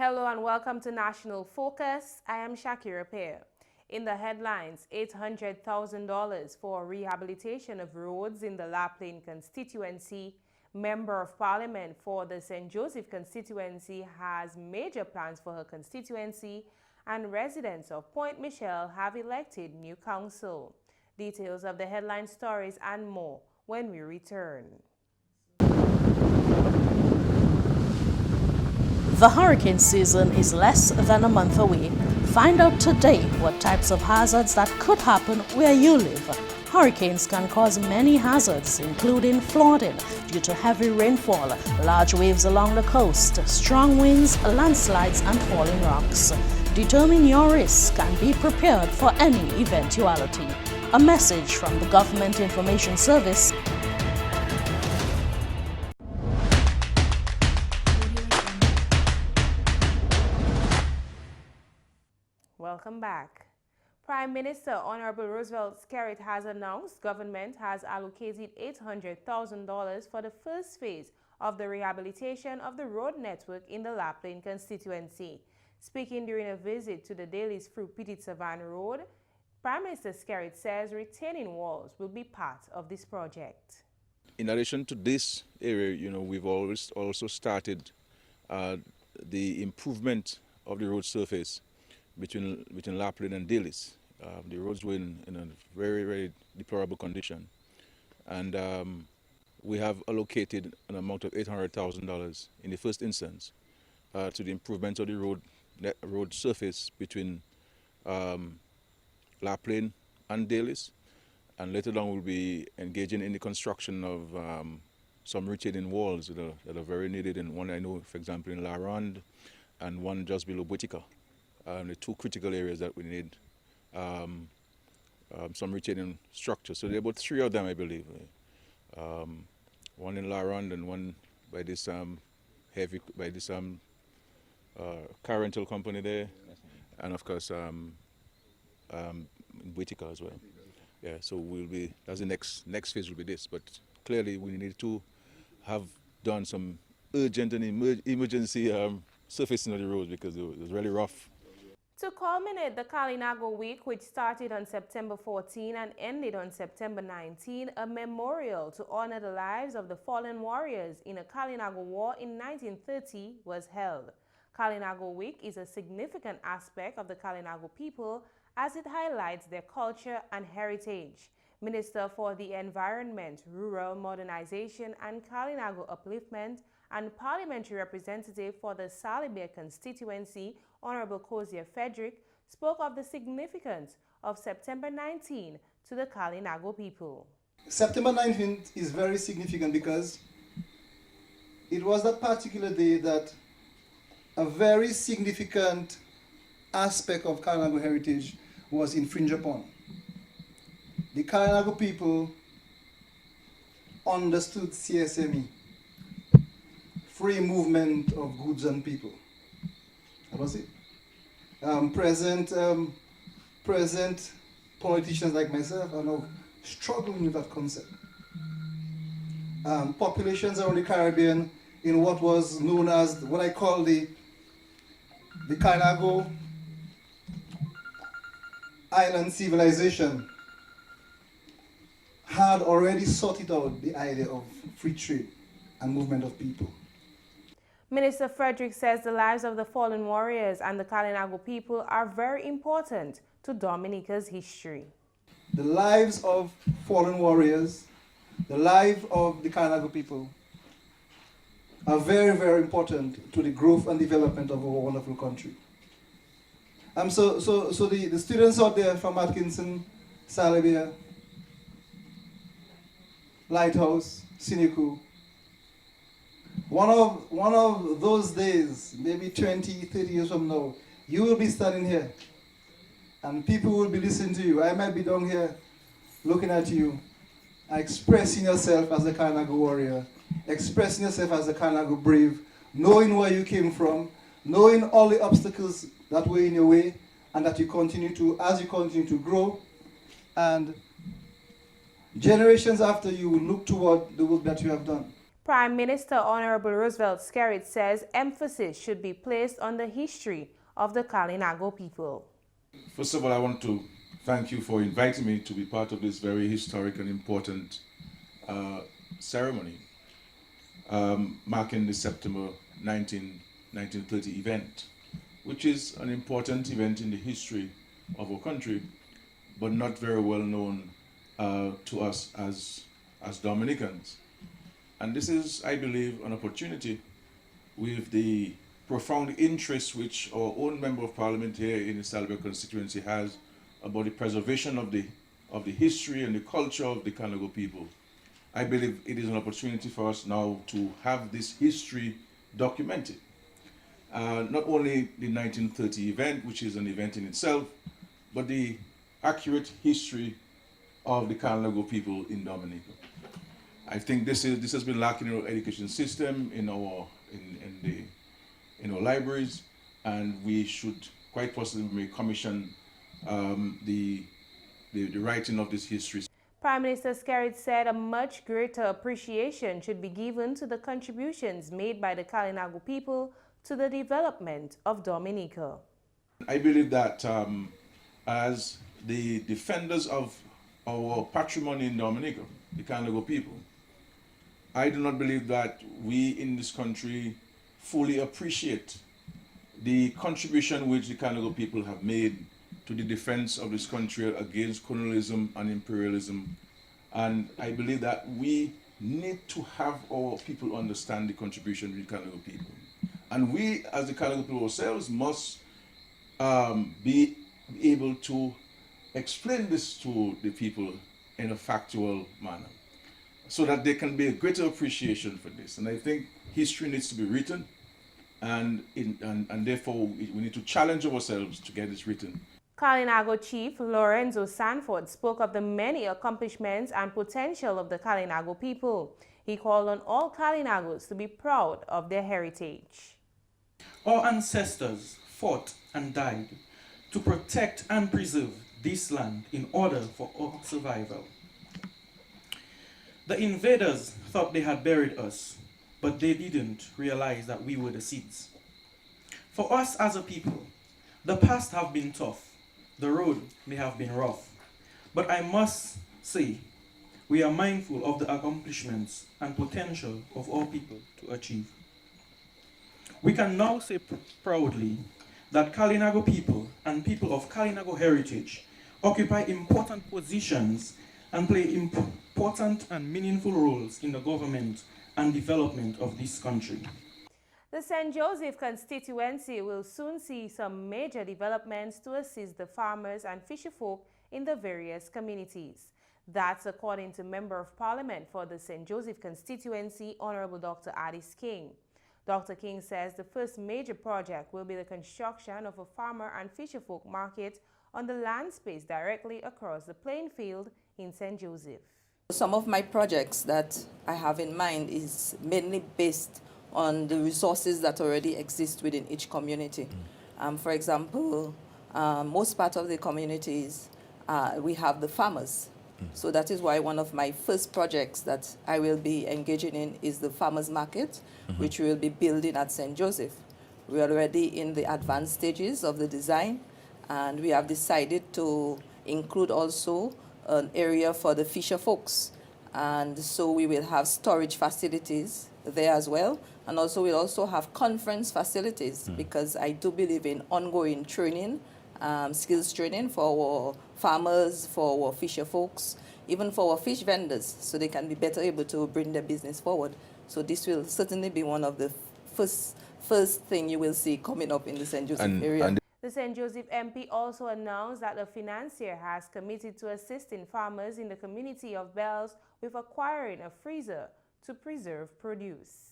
Hello and welcome to National Focus. I am Shakira Pear. In the headlines, $800,000 for rehabilitation of roads in the La Plaine constituency. Member of Parliament for the St. Joseph constituency has major plans for her constituency, and residents of Point Michel have elected new council. Details of the headline stories and more when we return. The hurricane season is less than a month away. Find out today what types of hazards that could happen where you live. Hurricanes can cause many hazards, including flooding due to heavy rainfall, large waves along the coast, strong winds, landslides, and falling rocks. Determine your risk and be prepared for any eventuality. A message from the Government Information Service. Welcome back. Prime Minister Honorable Roosevelt Skerrit has announced government has allocated $800,000 for the first phase of the rehabilitation of the road network in the La Plaine constituency. Speaking during a visit to the Dailies through Petit Savan Road, Prime Minister Skerrit says retaining walls will be part of this project. In addition to this area, we've always also started the improvement of the road surface between La Plaine and Dailies. The roads were in a very, very deplorable condition. And we have allocated an amount of $800,000 in the first instance to the improvement of the road surface between La Plaine and Dailies. And later on we'll be engaging in the construction of some retaining walls that are very needed, in one I know, for example, in La Ronde, and one just below Dominica. The two critical areas that we need some retaining structure. So there are about three of them, I believe. One in La Ronde and one by this car rental company there, and of course in Dominica as well. Yeah, so that's the next phase will be this. But clearly we need to have done some urgent and emergency surfacing of the roads because it was really rough. To culminate the Kalinago week, which started on September 14 and ended on September 19, a memorial to honor the lives of the fallen warriors in a Kalinago war in 1930 was held. Kalinago week is a significant aspect of the Kalinago people as it highlights their culture and heritage. Minister for the Environment, Rural Modernization and Kalinago Upliftment and Parliamentary Representative for the Salibia constituency, Honorable Kozia Frederick, spoke of the significance of September 19 to the Kalinago people. September 19th is very significant because it was that particular day that a very significant aspect of Kalinago heritage was infringed upon. The Kalinago people understood CSME, free movement of goods and people. That was it. Present politicians like myself are now struggling with that concept. Populations around the Caribbean in what was known as what I call the Kalinago island civilization had already sorted out the idea of free trade and movement of people. Minister Frederick says the lives of the fallen warriors and the Kalinago people are very important to Dominica's history. The lives of fallen warriors, the life of the Kalinago people are very, very important to the growth and development of our wonderful country. So the students out there from Atkinson, Salibia, Lighthouse, Siniku, one of those days, maybe 20, 30 years from now, you will be standing here and people will be listening to you. I might be down here looking at you, expressing yourself as a Kalinago warrior, expressing yourself as a Kalinago brave, knowing where you came from, knowing all the obstacles that were in your way, and that you continue to grow, and generations after you will look toward the work that you have done. Prime Minister Honorable Roosevelt Skerrit says emphasis should be placed on the history of the Kalinago people. First of all, I want to thank you for inviting me to be part of this very historic and important ceremony marking the September 1930 event, which is an important event in the history of our country, but not very well known to us as Dominicans. And this is, I believe, an opportunity with the profound interest which our own Member of Parliament here in the Salvia constituency has about the preservation of the history and the culture of the Kalinago people. I believe it is an opportunity for us now to have this history documented. Not only the 1930 event, which is an event in itself, but the accurate history of the Kalinago people in Dominica. I think this has been lacking in our education system, in our libraries, and we should quite possibly commission the writing of this history. Prime Minister Skerrit said a much greater appreciation should be given to the contributions made by the Kalinago people to the development of Dominica. I believe that as the defenders of our patrimony in Dominica, the Kalinago people, I do not believe that we in this country fully appreciate the contribution which the Kalinago people have made to the defense of this country against colonialism and imperialism. And I believe that we need to have our people understand the contribution of the Kalinago people. And we, as the Kalinago people ourselves, must be able to explain this to the people in a factual manner, so that there can be a greater appreciation for this. And I think history needs to be written, and therefore we need to challenge ourselves to get this written. Kalinago Chief Lorenzo Sanford spoke of the many accomplishments and potential of the Kalinago people. He called on all Kalinagos to be proud of their heritage. Our ancestors fought and died to protect and preserve this land in order for our survival. The invaders thought they had buried us, but they didn't realize that we were the seeds. For us as a people, the past have been tough, the road may have been rough, but I must say, we are mindful of the accomplishments and potential of our people to achieve. We can now say proudly that Kalinago people and people of Kalinago heritage occupy important positions and play important and meaningful roles in the government and development of this country. The St. Joseph constituency will soon see some major developments to assist the farmers and fisherfolk in the various communities. That's according to Member of Parliament for the St. Joseph constituency, Honorable Dr. Addis King. Dr. King says the first major project will be the construction of a farmer and fisherfolk market on the land space directly across the playing field in St. Joseph. Some of my projects that I have in mind is mainly based on the resources that already exist within each community. For example, most part of the communities, we have the farmers. So that is why one of my first projects that I will be engaging in is the farmers market, which we will be building at St. Joseph. We are already in the advanced stages of the design, and we have decided to include also an area for the fisher folks. And so we will have storage facilities there as well. And also we'll also have conference facilities, because I do believe in ongoing training, skills training for our farmers, for our fisher folks, even for our fish vendors, so they can be better able to bring their business forward. So this will certainly be one of the first thing you will see coming up in the St. Joseph area. The St. Joseph MP also announced that the financier has committed to assisting farmers in the community of Bells with acquiring a freezer to preserve produce.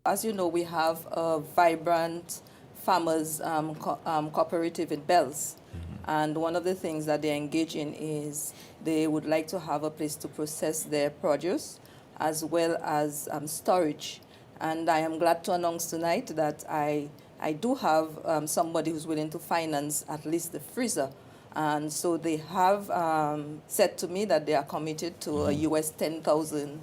As you know, we have a vibrant farmers cooperative in Bells. And one of the things that they engage in is they would like to have a place to process their produce as well as storage. And I am glad to announce tonight that I do have somebody who's willing to finance at least the freezer. And so they have said to me that they are committed to a US $10,000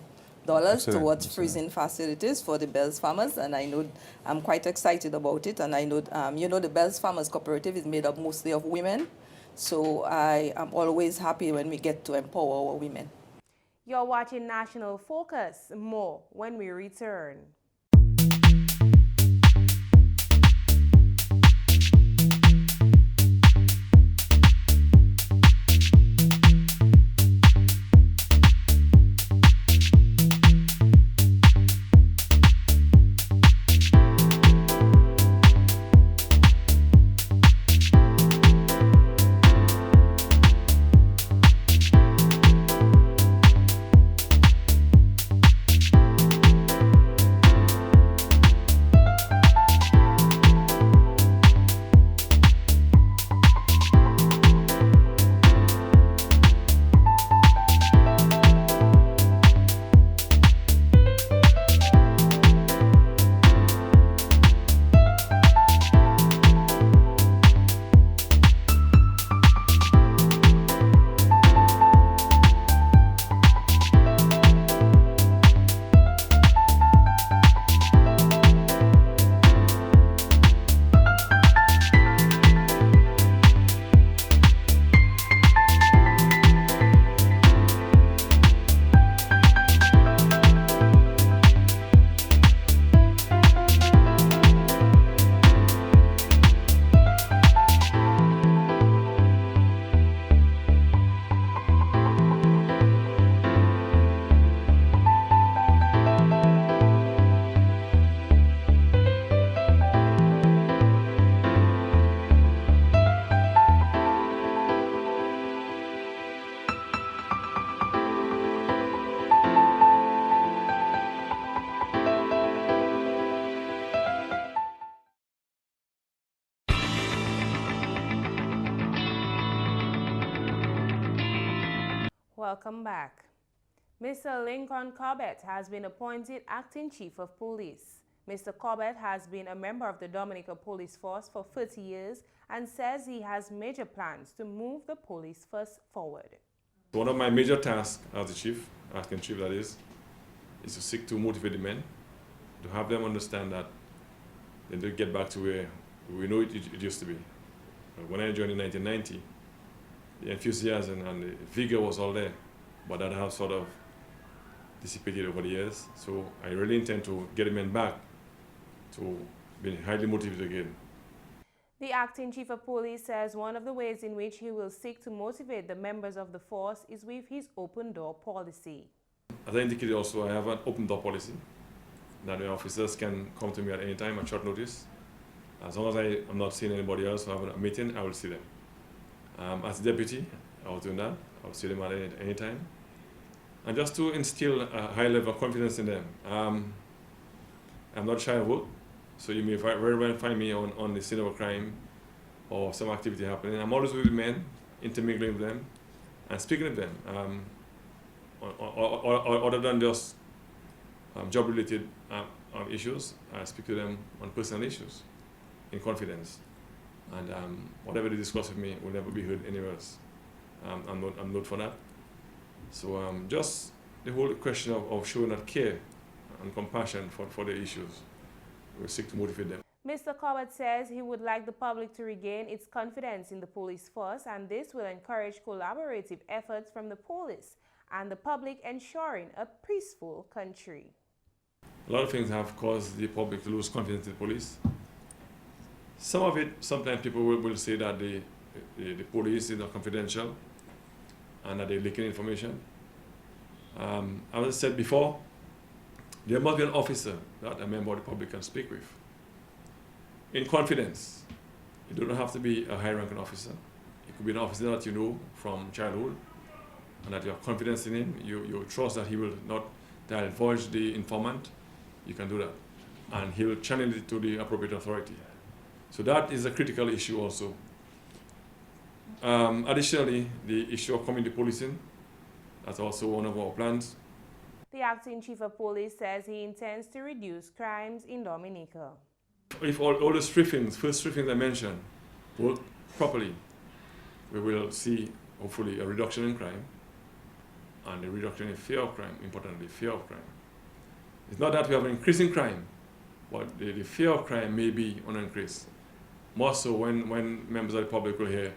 Excellent. towards freezing facilities for the Bells farmers, and I know I'm quite excited about it. And I know, the Bells Farmers Cooperative is made up mostly of women, so I am always happy when we get to empower our women. You're watching National Focus. More when we return. Welcome back. Mr. Lincoln Corbett has been appointed Acting Chief of Police. Mr. Corbett has been a member of the Dominica Police Force for 30 years and says he has major plans to move the police force forward. One of my major tasks as the chief, acting chief that is to seek to motivate the men, to have them understand that they need to get back to where we know it used to be. When I joined in 1990, the enthusiasm and the vigor was all there, but that has sort of dissipated over the years. So I really intend to get the men back to being highly motivated again. The acting chief of police says one of the ways in which he will seek to motivate the members of the force is with his open door policy. As I indicated also, I have an open door policy that the officers can come to me at any time at short notice. As long as I am not seeing anybody else who have a meeting, I will see them. As deputy, I was doing that. I will see them at any time. And just to instill a high level of confidence in them. I'm not shy of work, so you may very well find me on the scene of a crime or some activity happening. I'm always with the men, intermingling with them, and speaking with them. Other than just job-related issues, I speak to them on personal issues in confidence. And whatever they discuss with me will never be heard anywhere else. I'm not for that. So just the whole question of showing that care and compassion for the issues, we seek to motivate them. Mr. Corbett says he would like the public to regain its confidence in the police force, and this will encourage collaborative efforts from the police and the public, ensuring a peaceful country. A lot of things have caused the public to lose confidence in the police. Some of it, sometimes people will say that the police is not confidential and that they're leaking information. As I said before, there must be an officer that a member of the public can speak with in confidence. You don't have to be a high-ranking officer. It could be an officer that you know from childhood and that you have confidence in him. You trust that he will not divulge the informant. You can do that. And he'll channel it to the appropriate authority. So that is a critical issue also. Additionally, the issue of community policing, that's also one of our plans. The acting chief of police says he intends to reduce crimes in Dominica. If all the first three things I mentioned, work properly, we will see hopefully a reduction in crime. and the reduction in fear of crime, importantly, fear of crime. It's not that we have an increasing crime, but the fear of crime may be on an increase. More so when members of the public will hear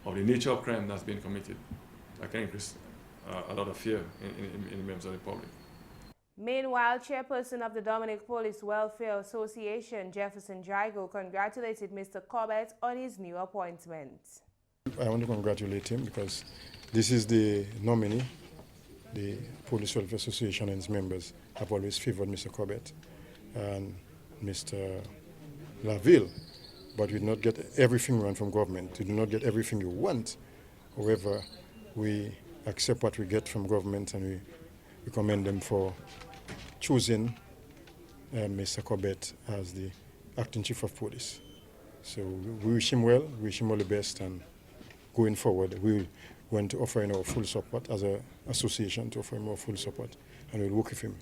of the nature of crime that's been committed. That can increase a lot of fear in the members of the public. Meanwhile, chairperson of the Dominica Police Welfare Association, Jefferson Jago, congratulated Mr. Corbett on his new appointment. I want to congratulate him because this is the nominee. The Police Welfare Association and its members have always favored Mr. Corbett and Mr. Laville, but we do not get everything we want from government. We do not get everything you want. However, we accept what we get from government and we commend them for choosing Mr. Corbett as the acting chief of police. So we wish him well, we wish him all the best, and going forward, we want to offer him our full support as an association, to offer him our full support, and we'll work with him.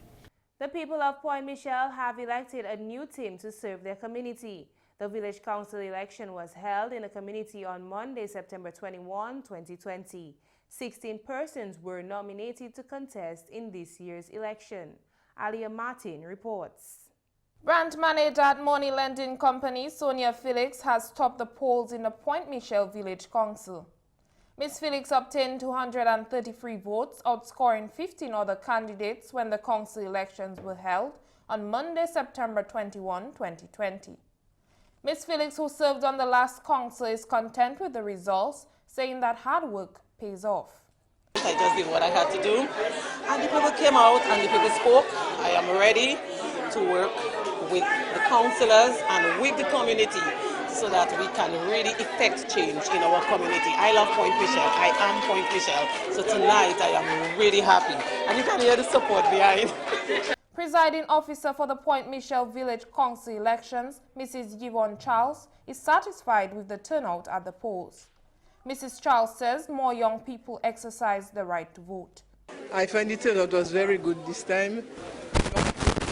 The people of Point Michel have elected a new team to serve their community. The village council election was held in the community on Monday, September 21, 2020. 16 persons were nominated to contest in this year's election. Alia Martin reports. Branch manager at money lending company Sonia Felix has topped the polls in the Point Michel Village Council. Ms. Felix obtained 233 votes, outscoring 15 other candidates when the council elections were held on Monday, September 21, 2020. Ms. Felix, who served on the last council, is content with the results, saying that hard work pays off. I just did what I had to do, and the people came out and the people spoke. I am ready to work with the councillors and with the community so that we can really effect change in our community. I love Point Michel. I am Point Michel. So tonight I am really happy. And you can hear the support behind. Presiding officer for the Point Michel Village Council elections, Mrs. Yvonne Charles, is satisfied with the turnout at the polls. Mrs. Charles says more young people exercise the right to vote. I find the turnout was very good this time.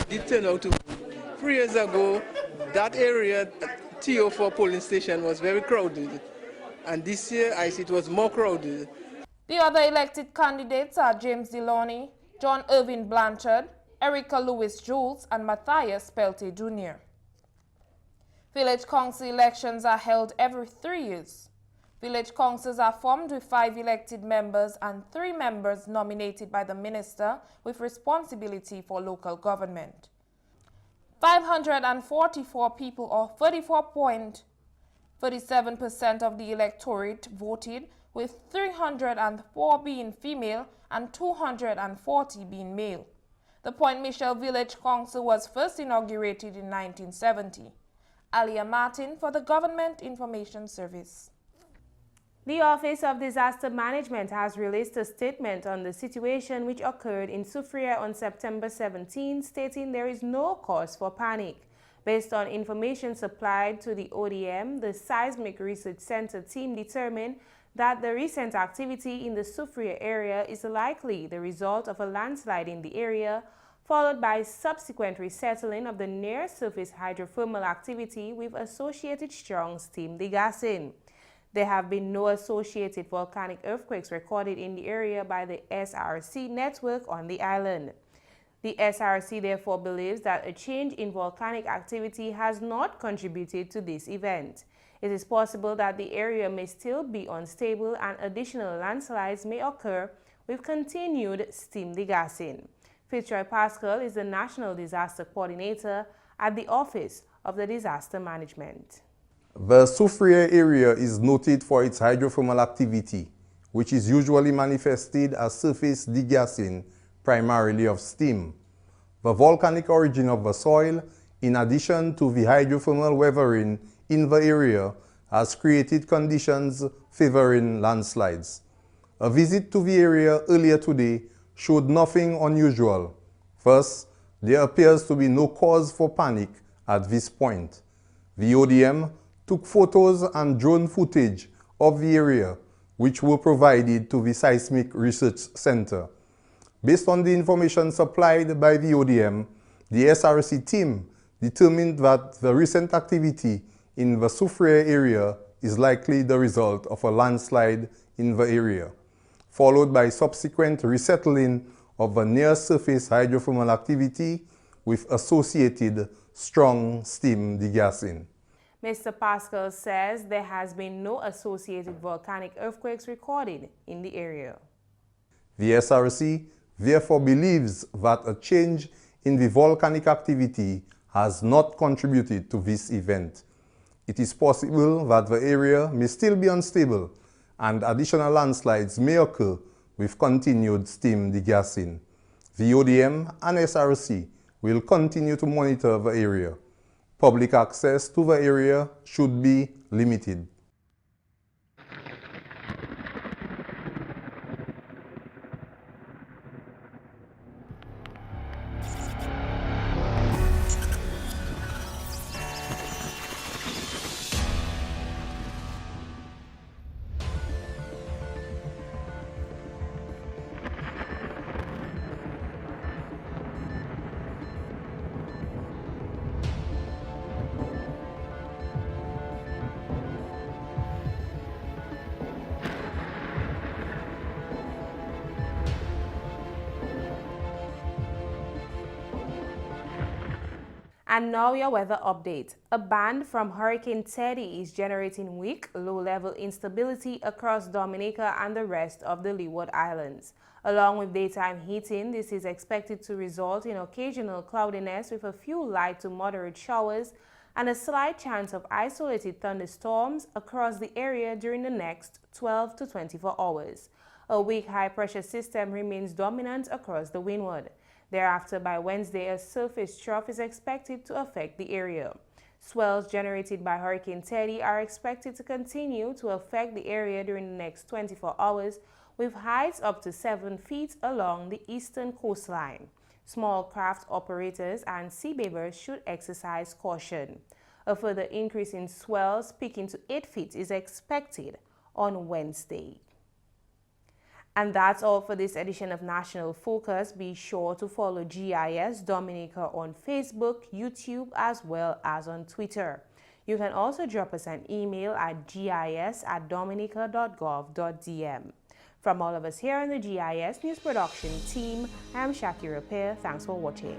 The turnout 3 years ago, that area, TO4 polling station, was very crowded. And this year, I see it was more crowded. The other elected candidates are James Deloney, John Irvin Blanchard, Erica Lewis Jules, and Matthias Pelte Jr. Village council elections are held every 3 years. Village councils are formed with 5 elected members and 3 members nominated by the minister with responsibility for local government. 544 people, or 34.37% of the electorate, voted, with 304 being female and 240 being male. The Point Michel Village Council was first inaugurated in 1970. Alia Martin for the Government Information Service. The Office of Disaster Management has released a statement on the situation which occurred in Soufriere on September 17, stating there is no cause for panic. Based on information supplied to the ODM, the Seismic Research Center team determined that the recent activity in the Soufriere area is likely the result of a landslide in the area, followed by subsequent resettling of the near-surface hydrothermal activity with associated strong steam degassing. There have been no associated volcanic earthquakes recorded in the area by the SRC network on the island. The SRC therefore believes that a change in volcanic activity has not contributed to this event. It is possible that the area may still be unstable and additional landslides may occur with continued steam degassing. Fitzroy Pascal is the National Disaster Coordinator at the Office of the Disaster Management. The Soufriere area is noted for its hydrothermal activity, which is usually manifested as surface degassing, primarily of steam. The volcanic origin of the soil, in addition to the hydrothermal weathering in the area, has created conditions favoring landslides. A visit to the area earlier today showed nothing unusual. Thus, there appears to be no cause for panic at this point. The ODM took photos and drone footage of the area, which were provided to the Seismic Research Center. Based on the information supplied by the ODM, the SRC team determined that the recent activity in the Soufriere area is likely the result of a landslide in the area. followed by subsequent resettling of a near-surface hydrothermal activity with associated strong steam degassing. Mr. Pascal says there has been no associated volcanic earthquakes recorded in the area. The SRC therefore believes that a change in the volcanic activity has not contributed to this event. It is possible that the area may still be unstable and additional landslides may occur with continued steam degassing. The ODM and SRC will continue to monitor the area. Public access to the area should be limited. And now your weather update. A band from Hurricane Teddy is generating weak, low-level instability across Dominica and the rest of the Leeward Islands. Along with daytime heating, this is expected to result in occasional cloudiness with a few light to moderate showers and a slight chance of isolated thunderstorms across the area during the next 12 to 24 hours. A weak high-pressure system remains dominant across the windward. Thereafter, by Wednesday, a surface trough is expected to affect the area. Swells generated by Hurricane Teddy are expected to continue to affect the area during the next 24 hours, with heights up to 7 feet along the eastern coastline. Small craft operators and sea bathers should exercise caution. A further increase in swells peaking to 8 feet is expected on Wednesday. And that's all for this edition of National Focus. Be sure to follow GIS Dominica on Facebook, YouTube, as well as on Twitter. You can also drop us an email at gis@dominica.gov.dm. From all of us here on the GIS News Production team, I'm Shakira Pear. Thanks for watching.